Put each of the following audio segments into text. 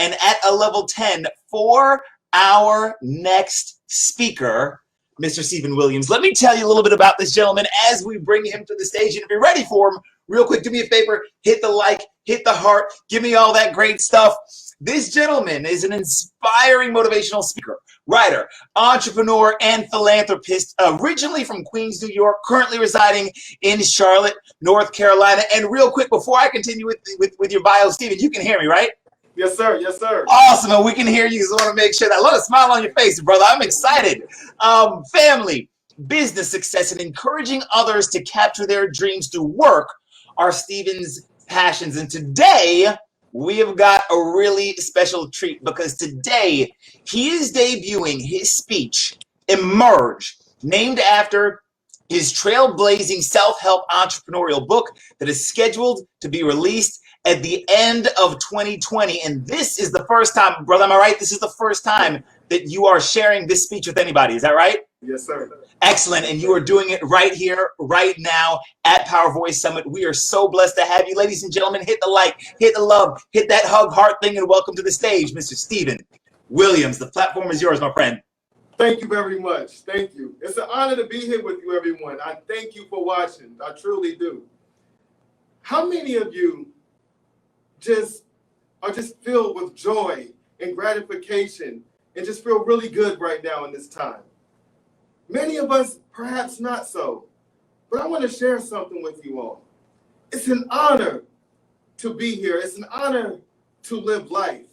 And at a level 10 for our next speaker, Mr. Stephen Williams. Let me tell you a little bit about this gentleman as we bring him to the stage. And if you're ready for him, real quick, do me a favor, hit the like, hit the heart, give me all that great stuff. This gentleman is an inspiring motivational speaker, writer, entrepreneur, and philanthropist, originally from Queens, New York, currently residing in Charlotte, North Carolina. And real quick, before I continue with your bio, Stephen, you can hear me, right? Yes, sir. Yes, sir. Awesome. And we can hear you. So I want to make sure that a lot of smile on your face, brother. I'm excited. Family, business success, and encouraging others to capture their dreams through work are Stephen's passions. And today, we have got a really special treat because today he is debuting his speech, Emerge, named after his trailblazing self-help entrepreneurial book that is scheduled to be released at the end of 2020. And this is the first time, brother, am I right? This is the first time that you are sharing this speech with anybody. Is that right? Yes, sir. Excellent. And you are doing it right here, right now at Power Voice Summit. We are so blessed to have you. Ladies and gentlemen, hit the like, hit the love, hit that hug heart thing, and welcome to the stage, Mr. Stephen Williams. The platform is yours, my friend. Thank you very much. Thank you. It's an honor to be here with you, everyone. I thank you for watching. I truly do. How many of you are just filled with joy and gratification and just feel really good right now in this time? Many of us, perhaps not so, but I want to share something with you all. It's an honor to be here. It's an honor to live life.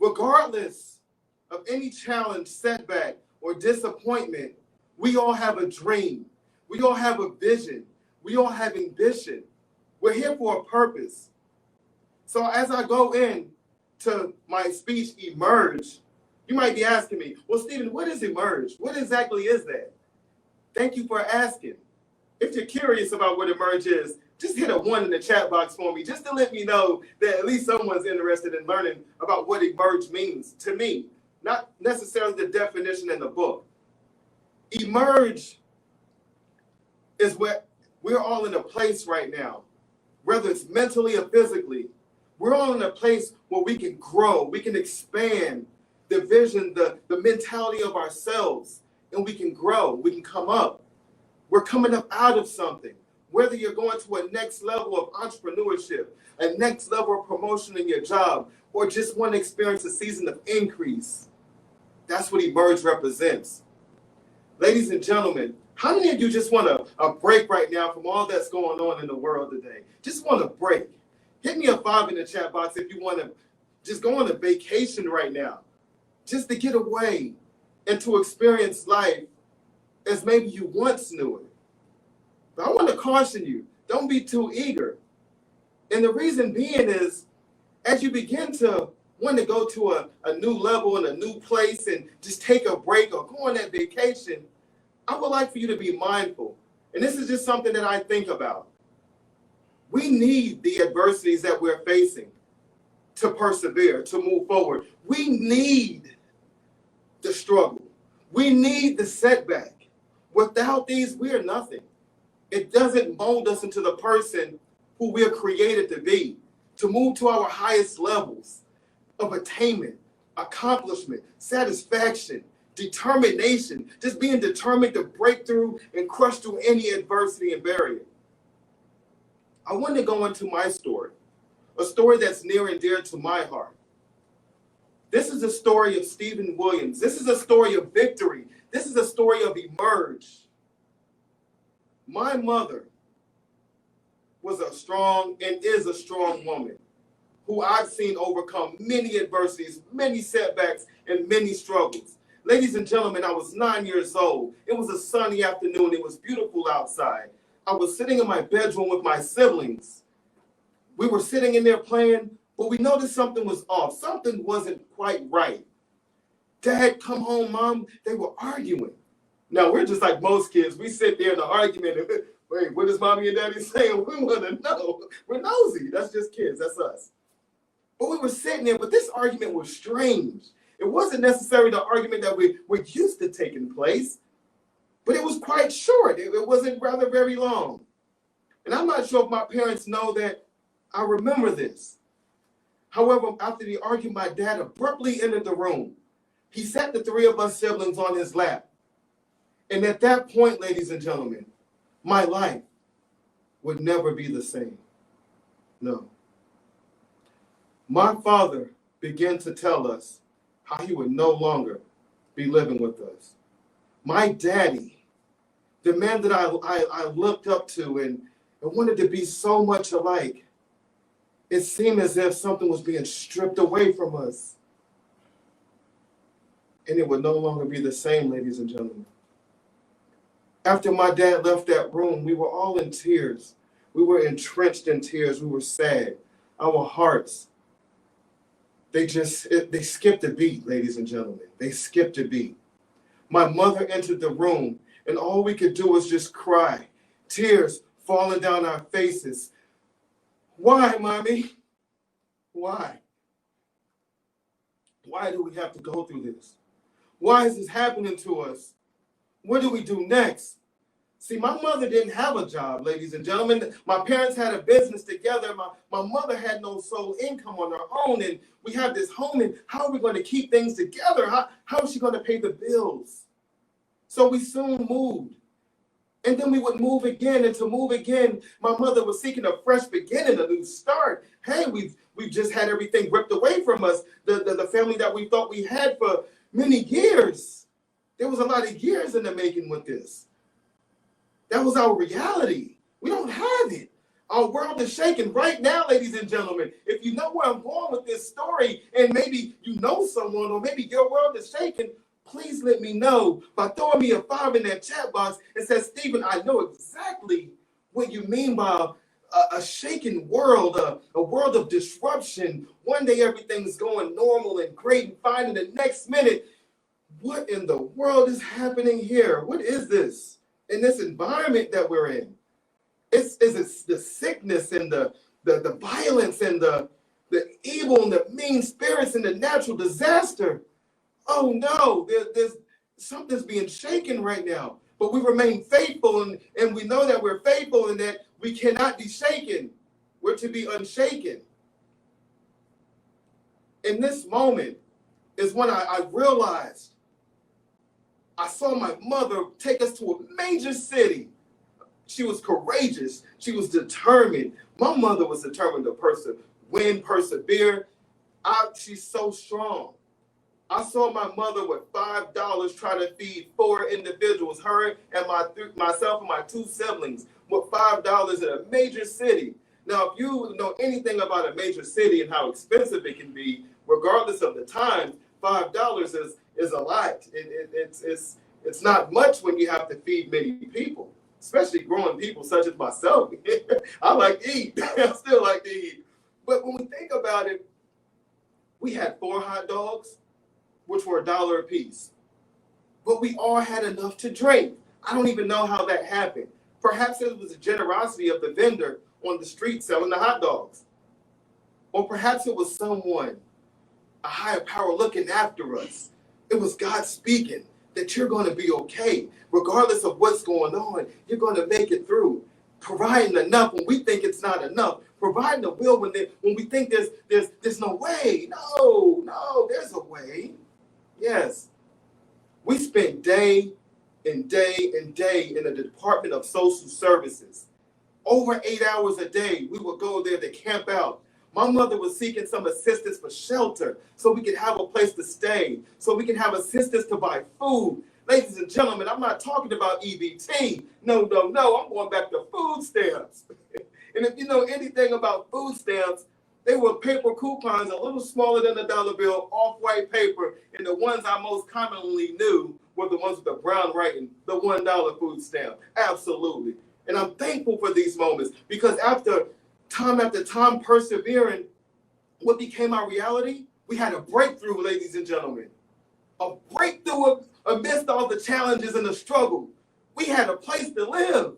Regardless of any challenge, setback, or disappointment, we all have a dream. We all have a vision. We all have ambition. We're here for a purpose. So as I go in to my speech, Emerge, you might be asking me, well, Stephen, what is Emerge? What exactly is that? Thank you for asking. If you're curious about what Emerge is, just hit a 1 in the chat box for me, just to let me know that at least someone's interested in learning about what Emerge means to me, not necessarily the definition in the book. Emerge is where we're all in a place right now, whether it's mentally or physically. We're all in a place where we can grow, we can expand the vision, the mentality of ourselves, and we can grow, we can come up. We're coming up out of something. Whether you're going to a next level of entrepreneurship, a next level of promotion in your job, or just want to experience a season of increase, that's what Emerge represents. Ladies and gentlemen, how many of you just want a break right now from all that's going on in the world today? Just want a break. Hit me a 5 in the chat box if you want to just go on a vacation right now, just to get away and to experience life as maybe you once knew it. But I want to caution you, don't be too eager. And the reason being is, as you begin to want to go to a new level and a new place and just take a break or go on that vacation, I would like for you to be mindful. And this is just something that I think about. We need the adversities that we're facing to persevere, to move forward. We need the struggle. We need the setback. Without these, we are nothing. It doesn't mold us into the person who we are created to be, to move to our highest levels of attainment, accomplishment, satisfaction, determination, just being determined to break through and crush through any adversity and barrier. I want to go into my story, a story that's near and dear to my heart. This is a story of Stephen Williams. This is a story of victory. This is a story of Emerge. My mother was a strong and is a strong woman who I've seen overcome many adversities, many setbacks, and many struggles. Ladies and gentlemen, I was 9 years old. It was a sunny afternoon. It was beautiful outside. I was sitting in my bedroom with my siblings. We were sitting in there playing, but we noticed something was off. Something wasn't quite right. Dad, come home, Mom. They were arguing. Now, we're just like most kids. We sit there in the argument and, wait, what is Mommy and Daddy saying? We want to know. We're nosy. That's just kids. That's us. But we were sitting there, but this argument was strange. It wasn't necessarily the argument that we're used to taking place, but it was quite short. It wasn't rather very long. And I'm not sure if my parents know that I remember this. However, after the argument, my dad abruptly entered the room. He sat the three of us siblings on his lap. And at that point, ladies and gentlemen, my life would never be the same. No. My father began to tell us how he would no longer be living with us. My daddy, the man that I looked up to and wanted to be so much alike, it seemed as if something was being stripped away from us. And it would no longer be the same, ladies and gentlemen. After my dad left that room, we were all in tears. We were entrenched in tears. We were sad. Our hearts, they skipped a beat, ladies and gentlemen. They skipped a beat. My mother entered the room, and all we could do was just cry, tears falling down our faces. Why, Mommy? Why? Why do we have to go through this? Why is this happening to us? What do we do next? See, my mother didn't have a job, ladies and gentlemen. My parents had a business together. My mother had no sole income on her own, and we have this home, and how are we going to keep things together? How is she going to pay the bills? So we soon moved. And then we would move again, and to move again, my mother was seeking a fresh beginning, a new start. Hey, we've just had everything ripped away from us, the family that we thought we had for many years. There was a lot of years in the making with this. That was our reality. We don't have it. Our world is shaking right now, ladies and gentlemen. If you know where I'm going with this story, and maybe you know someone, or maybe your world is shaking, please let me know by throwing me a 5 in that chat box and say, Stephen, I know exactly what you mean by a shaken world, a world of disruption. One day everything's going normal and great and fine, and the next minute, what in the world is happening here? What is this? In this environment that we're in? It's the sickness and the violence and the evil and the mean spirits and the natural disaster. Oh no, there's something's being shaken right now. But we remain faithful, and we know that we're faithful and that we cannot be shaken. We're to be unshaken. In this moment is when I realized I saw my mother take us to a major city. She was courageous. She was determined. My mother was determined to persevere. She's so strong. I saw my mother with $5 trying to feed 4 individuals, her and myself and my 2 siblings, with $5 in a major city. Now, if you know anything about a major city and how expensive it can be, regardless of the time, $5 is a lot. It's not much when you have to feed many people, especially growing people such as myself. I like to eat. I still like to eat. But when we think about it, we had 4 hot dogs, which were $1 a piece. But we all had enough to drink. I don't even know how that happened. Perhaps it was the generosity of the vendor on the street selling the hot dogs. Or perhaps it was someone, a higher power looking after us. It was God speaking that you're going to be okay. Regardless of what's going on, you're going to make it through. Providing enough when we think it's not enough. Providing the will when we think there's no way. No, there's a way. Yes. We spent day and day and day in the Department of Social Services. Over 8 hours a day, we would go there to camp out. My mother was seeking some assistance for shelter so we could have a place to stay, so we could have assistance to buy food. Ladies and gentlemen, I'm not talking about EBT. No. I'm going back to food stamps. And if you know anything about food stamps, they were paper coupons, a little smaller than a dollar bill, off-white paper, and the ones I most commonly knew were the ones with the brown writing, the $1 food stamp. Absolutely. And I'm thankful for these moments because after time persevering, what became our reality? We had a breakthrough, ladies and gentlemen. A breakthrough amidst all the challenges and the struggle. We had a place to live.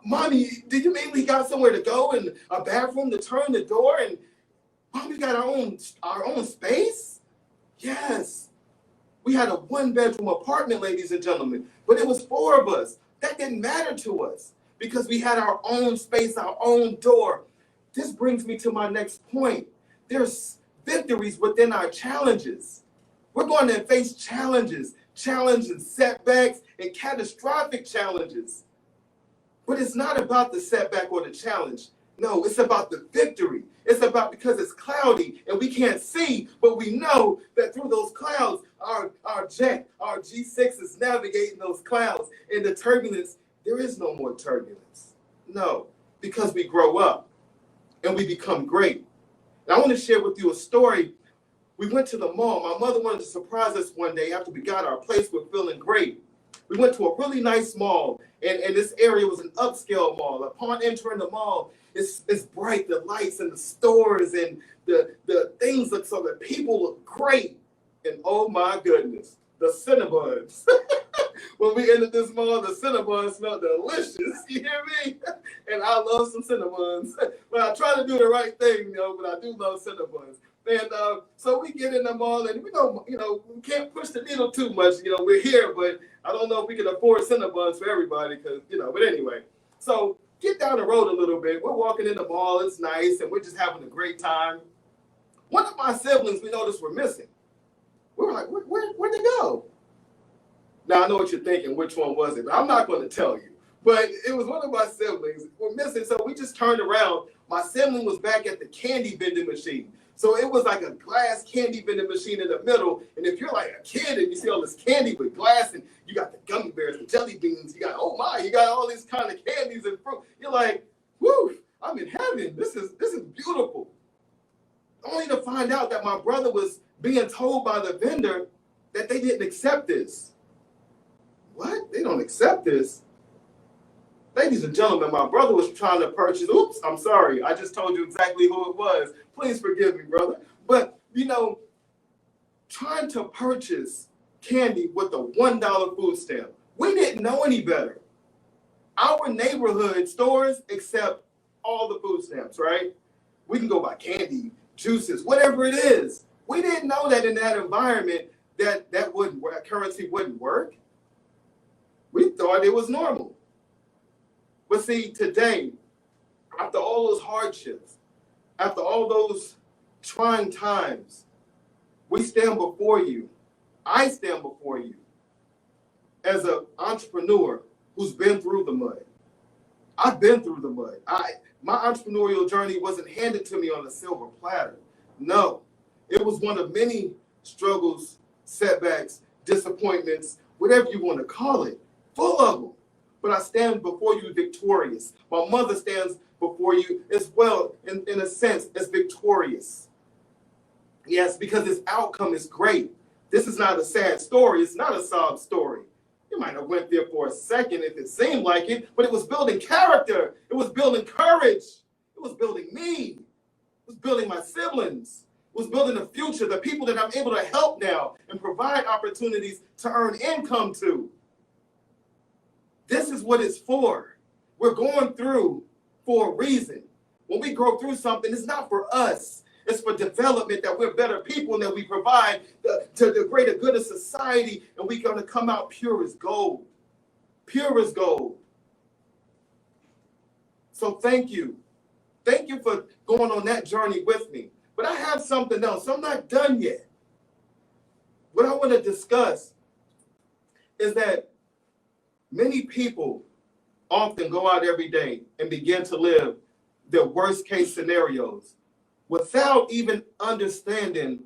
Mommy, do you mean we got somewhere to go and a bathroom to turn the door and Mommy got our own space? Yes. We had a 1-bedroom apartment, ladies and gentlemen, but it was 4 of us. That didn't matter to us because we had our own space, our own door. This brings me to my next point. there's victories within our challenges. We're going to face challenges and setbacks and catastrophic challenges. But it's not about the setback or the challenge. No, it's about the victory. It's about, because it's cloudy and we can't see, but we know that through those clouds, our jet, our G6 is navigating those clouds. In the turbulence, there is no more turbulence. No, because we grow up and we become great. And I want to share with you a story. We went to the mall. My mother wanted to surprise us one day after we got our place. We're feeling great. We went to a really nice mall, and this area was an upscale mall. Upon entering the mall, it's bright, the lights and the stores and the things look so, the people look great. And oh my goodness, the Cinnabons. When we entered this mall, the Cinnabons smelled delicious. You hear me? And I love some Cinnabons. But I try to do the right thing, but I do love Cinnabons. And so we get in the mall, and we we can't push the needle too much. We're here, but I don't know if we can afford Cinnabons for everybody, because But anyway, so get down the road a little bit. We're walking in the mall. It's nice, and we're just having a great time. One of my siblings we noticed were missing. We were like, where'd they go? Now I know what you're thinking. Which one was it? But I'm not going to tell you. But it was one of my siblings were missing. So we just turned around. My sibling was back at the candy vending machine. So it was like a glass candy vending machine in the middle. And if you're like a kid and you see all this candy with glass, and you got the gummy bears, the jelly beans, you got, oh my, you got all these kind of candies and fruit. You're like, whoo, I'm in heaven. This is beautiful. Only to find out that my brother was being told by the vendor that they didn't accept this. What? They don't accept this? Ladies and gentlemen, my brother was trying to purchase, oops, I'm sorry. I just told you exactly who it was. Please forgive me, brother. But, trying to purchase candy with a $1 food stamp. We didn't know any better. Our neighborhood stores accept all the food stamps, right? We can go buy candy, juices, whatever it is. We didn't know that in that environment that currency wouldn't work. We thought it was normal. But see, today, after all those hardships, after all those trying times, we stand before you. I stand before you as an entrepreneur who's been through the mud. I've been through the mud. My entrepreneurial journey wasn't handed to me on a silver platter. No, it was one of many struggles, setbacks, disappointments, whatever you want to call it, full of them. But I stand before you victorious. My mother stands before you as well, in a sense, as victorious. Yes, because this outcome is great. This is not a sad story. It's not a sob story. You might have went there for a second if it seemed like it, but it was building character. It was building courage. It was building me. It was building my siblings. It was building the future, the people that I'm able to help now and provide opportunities to earn income to. This is what it's for. We're going through for a reason. When we go through something, it's not for us. It's for development, that we're better people and that we provide to the greater good of society, and we're going to come out pure as gold. Pure as gold. So thank you. Thank you for going on that journey with me. But I have something else. I'm not done yet. What I want to discuss is that many people often go out every day and begin to live their worst case scenarios without even understanding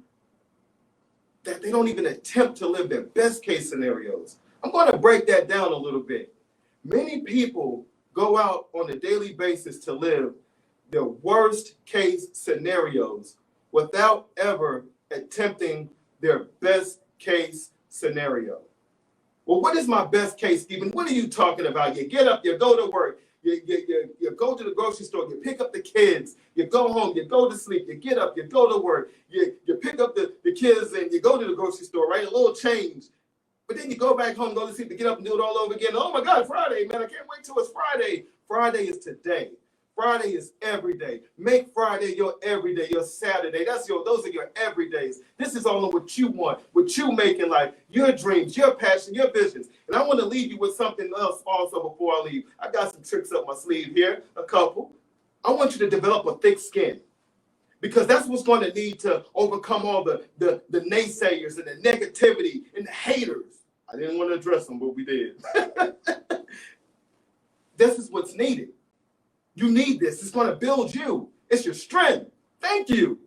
that they don't even attempt to live their best case scenarios. I'm going to break that down a little bit. Many people go out on a daily basis to live their worst case scenarios without ever attempting their best case scenario. Well, what is my best case, Stephen? What are you talking about? You get up, you go to work, you go to the grocery store, you pick up the kids, you go home, you go to sleep, you get up, you go to work, you pick up the kids and you go to the grocery store, right? A little change. But then you go back home, go to sleep, to get up and do it all over again. Oh my God, Friday, man, I can't wait till it's Friday. Friday is today. Friday is every day. Make Friday your everyday, your Saturday. Those are your everydays. This is all of what you want, what you make in life, your dreams, your passion, your visions. And I want to leave you with something else also before I leave. I got some tricks up my sleeve here, a couple. I want you to develop a thick skin, because that's what's going to need to overcome all the naysayers and the negativity and the haters. I didn't want to address them, but we did. This is what's needed. You need this. It's going to build you. It's your strength. Thank you.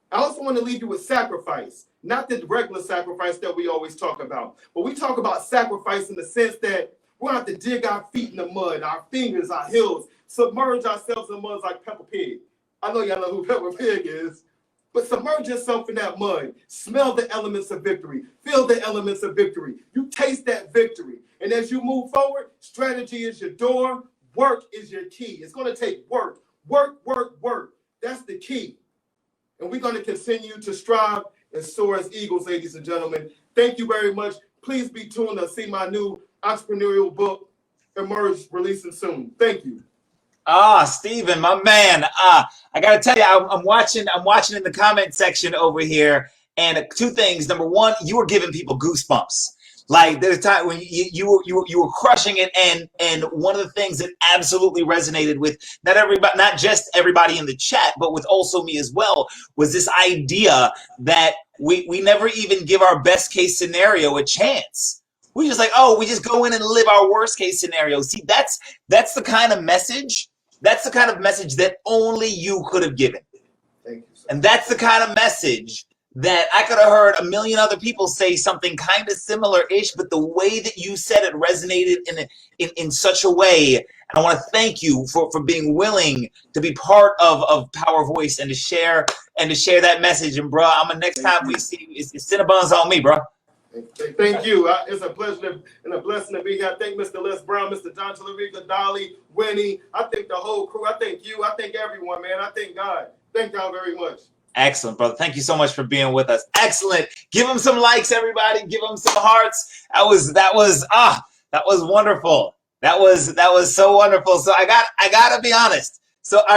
I also want to leave you with sacrifice, not the regular sacrifice that we always talk about, but we talk about sacrifice in the sense that we're going to have to dig our feet in the mud, our fingers, our heels, submerge ourselves in mud like Peppa Pig. I know y'all know who Peppa Pig is, but submerge yourself in that mud. Smell the elements of victory. Feel the elements of victory. You taste that victory. And as you move forward, strategy is your door. Work is your key. It's going to take work. Work, work, work. That's the key. And we're going to continue to strive and soar as eagles, ladies and gentlemen. Thank you very much. Please be tuned to see my new entrepreneurial book, Emerge, releasing soon. Thank you. Stephen, my man. I gotta tell you, I'm watching in the comment section over here, and two things. Number one, you were giving people goosebumps. Like there's a time when you were crushing it, and one of the things that absolutely resonated with not just everybody in the chat, but with also me as well, was this idea that we never even give our best case scenario a chance. We just like, we just go in and live our worst case scenario. See, that's the kind of message. That's the kind of message that only you could have given. Thank you, sir. And that's the kind of message that I could have heard a million other people say something kind of similar-ish, but the way that you said it resonated in such a way. And I want to thank you for being willing to be part of Power Voice and to share that message. And bro, next time we see you, it's Cinnabons on me, bro. Thank you. It's a pleasure and a blessing to be here. I thank Mr. Les Brown, Mr. John Tallarica, Dolly, Winnie. I thank the whole crew. I thank you. I thank everyone, man. I thank God. Thank y'all very much. Excellent, brother. Thank you so much for being with us. Excellent. Give him some likes, everybody. Give him some hearts. That was wonderful. That was so wonderful. So I gotta be honest. So our